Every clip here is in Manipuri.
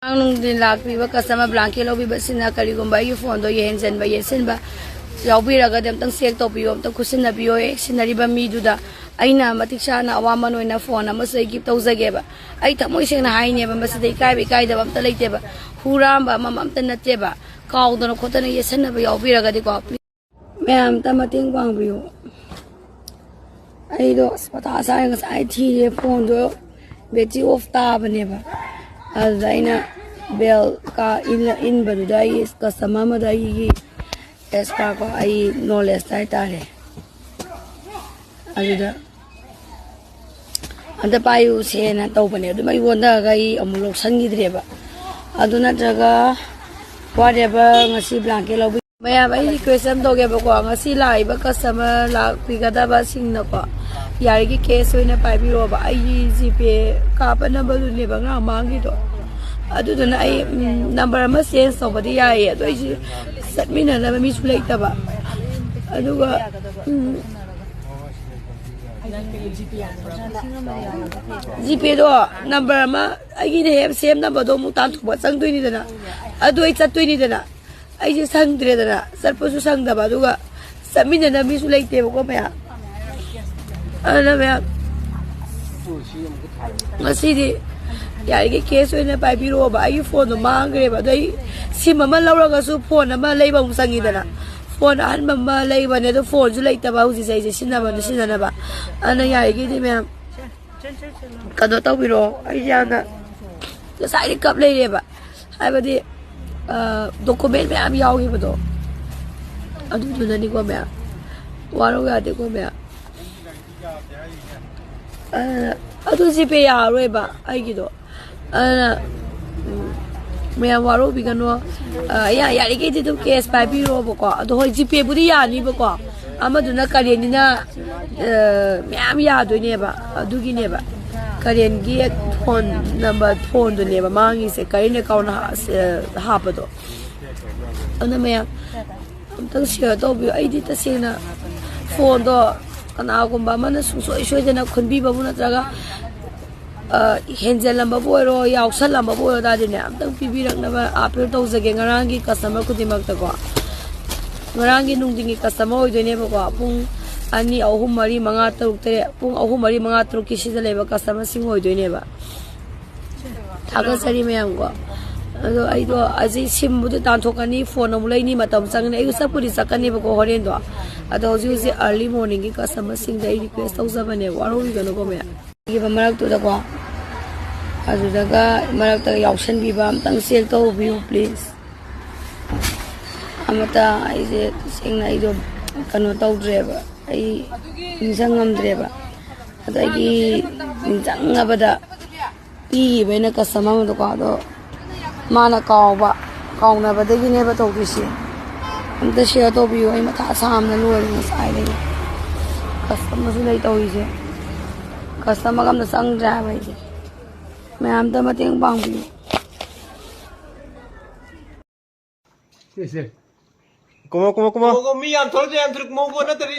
दिन लापीब कस्टमर ब्लांकेट लौबीबसिना करिगुंबा अꯩꯒꯤ फोन येहनजनबा येसिनबा याउबीरगदि अमतंग चेक तौबियो अमतंग खुसिनबियो सिनरिबा मीदुदा अꯩꯅ ꯃꯇꯤꯛ ꯆꯥꯅ ꯑꯋꯥꯃꯟ ꯑꯣꯏꯅ ꯐꯣꯟ ꯑꯃꯁꯨ ꯑꯩ ꯒꯤꯐ ꯇꯧꯖꯒꯦꯕ ꯑꯩ ꯊꯃꯣꯏ ꯁꯦꯡꯅ ꯍꯥꯏꯅꯦꯕ ꯃꯁꯤꯗ ꯏꯀꯥꯏꯗꯕ ꯑꯝꯇ ꯂꯩꯇꯦꯕ ꯍꯨꯔꯥꯝꯕ ꯑꯃ ꯑꯝꯇ ꯅꯠꯇꯦꯕ ꯀꯥꯎꯗꯅ ꯈꯣꯠꯇꯅ ꯌꯦꯠꯁꯟꯅꯕ ꯌꯥꯎꯕꯤꯔꯒꯗꯤꯀꯣ ꯃꯌꯥꯝꯇ ꯃꯇꯦꯡ ꯄꯥꯡꯕꯤꯌꯨ ꯑꯩꯗꯣ ꯃꯊꯥ ꯁꯥꯏ ꯉꯁꯥꯏ ꯊꯤꯔꯦ ꯐꯣꯟꯗꯣ ꯕꯦꯇ꯭ꯔꯤ ꯑꯣꯐ ꯇꯥꯕꯅꯦꯕ ꯑꯗꯨꯗ ꯑꯩꯅ ꯕꯦꯜ ꯀꯥ ꯏꯟꯕꯗꯨꯗ ꯑꯩ ꯀꯁꯇꯃꯔ ꯑꯃꯗ ꯑꯩꯒꯤ ꯑꯦꯛꯁꯄꯥꯔꯠꯀꯣ ꯑꯩ ꯅꯣꯂꯦꯖ ꯍꯥꯏꯇꯥꯔꯦ ꯑꯗꯨꯗ ꯑꯝꯇ ꯄꯥꯏꯌꯨꯁꯦꯅ ꯇꯧꯕꯅꯦ ꯑꯗꯨꯝ ꯑꯩꯉꯣꯟꯗꯒ ꯑꯩ ꯑꯃꯨꯛ ꯂꯧꯁꯟꯈꯤꯗ꯭ꯔꯦꯕ ꯑꯗꯨ ꯅꯠꯇ꯭ꯔꯒ ꯋꯥꯔꯦꯕ ꯉꯁꯤ ꯕ꯭ꯂꯥꯡꯀꯦꯠ ꯂꯧꯕꯤ ꯃꯌꯥꯝ ꯑꯩ ꯔꯤꯀ꯭ꯋꯦꯁ ꯑꯃ ꯇꯧꯒꯦꯕꯀꯣ ꯉꯁꯤ ꯂꯥꯛꯏꯕ ꯀꯁꯇꯃꯔ ꯂꯥꯛꯄꯤꯒꯗꯕꯁꯤꯡꯅꯀꯣ ꯌꯥꯔꯤꯒꯩ ꯀꯦꯁ ꯑꯣꯏꯅ ꯄꯥꯏꯕꯤꯔꯣꯕ ꯑꯩꯒꯤ ꯖꯤꯄꯦ ꯀꯥꯞꯄ ꯅꯝꯕꯔꯗꯨꯅꯦꯕ ꯉꯔꯥꯡ ꯃꯥꯡꯈꯤꯗꯣ ꯑꯗꯨꯗꯨꯅ ꯑꯩ ꯅꯝꯕꯔ ꯑꯃ ꯆꯦꯟꯖ ꯇꯧꯕꯗꯤ ꯌꯥꯏꯌꯦ ꯑꯗꯣ ꯑꯩꯁꯦ ꯆꯠꯃꯤꯟꯅꯅꯕ ꯃꯤꯁꯨ ꯂꯩꯇꯕ ꯑꯗꯨꯒ ꯖꯤꯄꯦꯗꯣ ꯅꯝꯕꯔ ꯑꯃ ꯑꯩꯒꯤꯅ ꯍꯦꯛ ꯁꯦꯝꯅꯕꯗꯣ ꯑꯃꯨꯛ ꯇꯥꯟꯊꯣꯛꯄ ꯆꯪꯗꯣꯏꯅꯤꯗꯅ ꯑꯗꯨ ꯑꯩ ꯆꯠꯇꯣꯏꯅꯤꯗꯅ ꯑꯩꯁꯦ ꯁꯪꯗ꯭ꯔꯦꯗꯅ ꯆꯠꯄꯁꯨ ꯁꯪꯗꯕ ꯑꯗꯨꯒ ꯆꯠꯃꯤꯟꯅꯅꯕ ꯃꯤꯁꯨ ꯂꯩꯇꯦꯕꯀꯣ ꯃꯌꯥꯝ ꯑꯗꯨꯅ ꯃꯌꯥꯝ ꯉꯁꯤꯗꯤ ꯌꯥꯔꯤꯒꯩ ꯀꯦꯁ ꯑꯣꯏꯅ ꯄꯥꯏꯕꯤꯔꯛꯑꯣꯕ ꯑꯩꯒꯤ ꯐꯣꯟꯗꯣ ꯃꯥꯡꯈ꯭ꯔꯦꯕ ꯑꯗꯣ ꯑꯩ ꯁꯤꯝ ꯑꯃ ꯂꯧꯔꯒꯁꯨ ꯐꯣꯟ ꯑꯃ ꯂꯩꯕ ꯑꯃꯨꯛ ꯆꯪꯉꯤꯗꯅ ꯐꯣꯟ ꯑꯍꯟꯕ ꯑꯃ ꯂꯩꯕꯅꯦ ꯑꯗꯣ ꯐꯣꯟꯁꯨ ꯂꯩꯇꯕ ꯍꯧꯖꯤꯛꯁꯦ ꯑꯩꯁꯦ ꯁꯤꯖꯤꯟꯅꯅꯕ ꯑꯗꯨꯅ ꯌꯥꯔꯤꯒꯩꯗꯤ ꯃꯌꯥꯝ ꯀꯩꯅꯣ ꯇꯧꯕꯤꯔꯛꯑꯣ ꯑꯩꯁꯦ ꯌꯥꯝꯅ ꯉꯁꯥꯏꯗꯤ ꯀꯞ ꯂꯩꯔꯦꯕ ꯍꯥꯏꯕꯗꯤ ꯗꯣꯀꯨꯃꯦꯟ ꯃꯌꯥꯝ ꯌꯥꯎꯈꯤꯕꯗꯣ ꯑꯗꯨꯗꯨꯅꯅꯤꯀꯣ ꯃꯌꯥꯝ ꯋꯥꯔꯧ ꯌꯥꯗꯦꯀꯣ ꯃꯌꯥꯝ ꯑꯗꯨ ꯖꯤꯄꯦ ꯌꯥꯔꯔꯣꯏꯕ ꯑꯩꯒꯤꯗꯣ ꯑꯗꯨꯅ ꯃꯌꯥꯝ ꯋꯥꯔꯧꯕꯤꯒꯅꯣ ꯌꯥꯔꯤꯈꯩꯗꯤ ꯑꯗꯨꯝ ꯀꯦꯁ ꯄꯥꯏꯕꯤꯔꯣꯕꯀꯣ ꯑꯗꯣ ꯍꯣꯏ ꯖꯤꯄꯦꯕꯨꯗꯤ ꯌꯥꯅꯤꯕꯀꯣ ꯑꯃꯗꯨꯅ ꯀꯔꯦꯟꯅꯤꯅ ꯃꯌꯥꯝ ꯌꯥꯗꯣꯏꯅꯦꯕ ꯑꯗꯨꯒꯤꯅꯦꯕ ꯀꯔꯦꯟꯒꯤ ꯐꯣꯟ ꯅꯝꯕꯔ ꯐꯣꯟꯗꯨꯅꯦꯕ ꯃꯥꯡꯉꯤꯁꯦ ꯀꯔꯦꯟ ꯑꯦꯀꯥꯎꯟ ꯍꯥꯞꯄꯗꯣ ꯑꯗꯨꯅ ꯃꯌꯥꯝ ꯑꯝꯇꯪ ꯁꯤꯌꯔ ꯇꯧꯕꯤꯌꯨ ꯑꯩꯗꯤ ꯇꯁꯦꯡꯅ ꯐꯣꯟꯗꯣ ꯀꯅꯥꯒꯨꯝꯕ ꯑꯃꯅ ꯁꯨꯡꯁꯣꯏ ꯁꯣꯏꯗꯅ ꯈꯨꯟꯕꯤꯕꯕꯨ ꯅꯠꯇ꯭ꯔꯒ ꯍꯦꯟꯖꯜꯂꯝꯕꯕꯨ ꯑꯣꯏꯔꯣ ꯌꯥꯎꯁꯜꯂꯝꯕꯕꯨ ꯑꯣꯏꯔꯣ ꯇꯥꯔꯗꯤꯅꯦ ꯑꯝꯇꯪ ꯄꯤꯕꯤꯔꯛꯅꯕ ꯑꯥꯄꯤꯜ ꯇꯧꯖꯒꯦ ꯉꯔꯥꯡꯒꯤ ꯀꯁꯇꯃꯔ ꯈꯨꯗꯤꯡꯃꯛꯇꯀꯣ ꯉꯔꯥꯡꯒꯤ ꯅꯨꯡꯊꯤꯟꯒꯤ ꯀꯁꯇꯃꯔ ꯑꯣꯏꯗꯣꯏꯅꯦꯕꯀꯣ ꯄꯨꯡ 2, 3, 4, 5, 6, 7 ꯄꯨꯡ 3, 4, 5, 6ꯀꯤ ꯁꯤꯗ ꯂꯩꯕ ꯀꯁꯇꯃꯔꯁꯤꯡ ꯑꯣꯏꯗꯣꯏꯅꯦꯕ ꯊꯥꯒꯠꯆꯔꯤ ꯃꯌꯥꯝꯀꯣ ꯑꯗꯣ ꯑꯩꯗꯣ ꯑꯁꯤ ꯁꯤꯝꯕꯨꯗꯤ ꯇꯥꯟꯊꯣꯛꯀꯅꯤ ꯐꯣꯟ ꯑꯃꯨꯛ ꯂꯩꯅꯤ ꯃꯇꯝ ꯆꯪꯒꯅꯤ ꯑꯩꯁꯨ ꯆꯠꯄꯨꯗꯤ ꯆꯠꯀꯅꯦꯕꯀꯣ ꯍꯣꯔꯦꯟꯗꯣ ꯑꯗꯣ ꯍꯧꯖꯤꯛ ꯑꯔꯂꯤ ꯃꯣꯔꯅꯤꯡꯒꯤ ꯀꯁꯇꯃꯔꯁꯤꯡꯗ ꯑꯩ ꯔꯤꯀ꯭ꯋꯦꯁ ꯇꯧꯖꯕꯅꯦ ꯋꯥꯔꯧꯕꯤꯒꯅꯨꯀꯣ ꯃꯌꯥꯝ ꯏꯕ ꯃꯔꯛꯇꯨꯗꯀꯣ ꯑꯗꯨꯗꯒ ꯃꯔꯛꯇ ꯌꯥꯎꯁꯟꯕꯤꯕ ꯑꯝꯇꯪ ꯆꯦꯛ ꯇꯧꯕꯤꯌꯨ ꯄ꯭ꯂꯤꯖ ꯑꯃꯇ ꯑꯩꯁꯦ ꯇꯁꯦꯡꯅ ꯑꯩꯗꯣ ꯀꯩꯅꯣ ꯇꯧꯗ꯭ꯔꯦꯕ ꯑꯩ ꯅꯤꯡꯁꯤꯡꯉꯝꯗ꯭ꯔꯦꯕ ꯑꯗꯣ ꯑꯩꯒꯤ ꯅꯤꯡꯁꯤꯡꯉꯕꯗ ꯄꯤꯈꯤꯕ ꯑꯩꯅ ꯀꯁꯇꯃꯔ ꯑꯃꯗꯀꯣ ꯑꯗꯣ ꯃꯥꯅ ꯀꯥꯎꯅꯕꯗꯒꯤꯅꯦꯕ ꯇꯧꯗꯣꯏꯁꯦ ꯑꯝꯇ ꯁꯤꯌꯔ ꯇꯧꯕꯤꯌꯨ ꯑꯩ ꯃꯊꯥ ꯁꯥꯝꯅ ꯂꯣꯏꯔꯦ ꯉꯁꯥꯏꯗꯒꯤ ꯀꯁꯇꯃꯔꯁꯨ ꯂꯩ ꯇꯧꯔꯤꯁꯦ ꯀꯁꯇꯃꯔ ꯑꯝꯇ ꯆꯪꯗ꯭ꯔꯦ ꯍꯥꯏꯕ ꯑꯩꯁꯦ ꯃꯌꯥꯝꯇ ꯃꯇꯦꯡ ꯄꯥꯡꯕꯤꯌꯨ Como mi am thol jam truk mo bona tari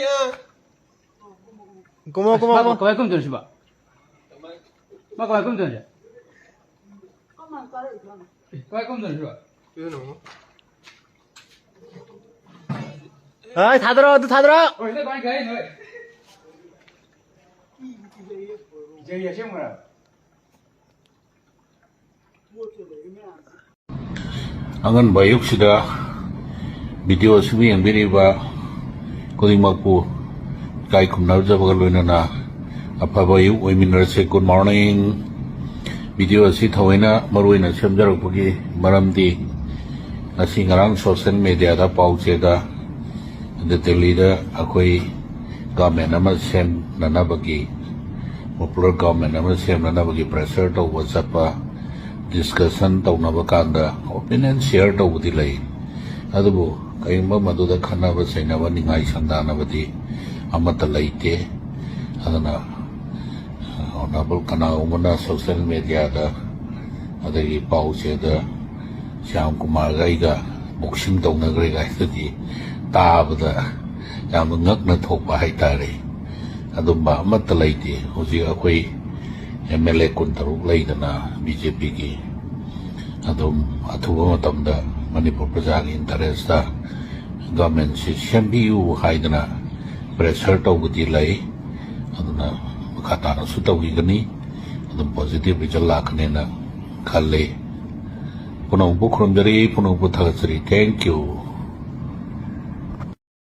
como kawai kum tunsi ba ma kawai kum tunsi kawai kum tunsi ba ai thadra oi ne bai gai noi je ya shemura angan bayuk sida video sumi yang beriba kuning mapu kai kumnar jabaga loinana apa bayuk oi minar se good morning video si thawina maruina semjarak pagi maramdi asi ngarang social media da pauche da the Delhi da akoi government nama sem nana bagi popular government nama sem nana bagi pressure to whatsapp discussion tawna bakanda opinion share tawdi lai adubu kayumba maduda khanaba sainaba ningai sandana badi amata laite adana honorable kana umana social media da adagi pause da Shyam Kumar gaiga boxing tawna gaiga sadi tabada yam ngakna thokpa haitare adumba amata laite hoji akoi MLA kuntaruk laidana BJP ki ꯑꯗꯨꯝ ꯑꯊꯨꯕ ꯃꯇꯝꯗ ꯃꯅꯤꯄꯨꯔ ꯄ꯭ꯔꯖꯥꯒꯤ ꯏꯟꯇꯔꯦꯁꯇ ꯒꯚꯔꯟꯃꯦꯟꯠꯁꯤ ꯁꯦꯝꯕꯤꯌꯨ ꯍꯥꯏꯗꯅ ꯄ꯭ꯔꯦꯁꯔ ꯇꯧꯕꯗꯤ ꯂꯩ ꯑꯗꯨꯅ ꯃꯈꯥ ꯇꯥꯅꯁꯨ ꯇꯧꯈꯤꯒꯅꯤ ꯑꯗꯨꯝ ꯄꯣꯖꯤꯇꯤꯚ ꯔꯤꯖꯜ ꯂꯥꯛꯀꯅꯦꯅ ꯈꯜꯂꯤ ꯄꯨꯝꯅꯃꯛꯄꯨ ꯈꯨꯔꯨꯝꯖꯔꯤ ꯄꯨꯝꯅꯃꯛꯄꯨ ꯊꯥꯒꯠꯆꯔꯤ ꯊꯦꯡꯛ ꯌꯨ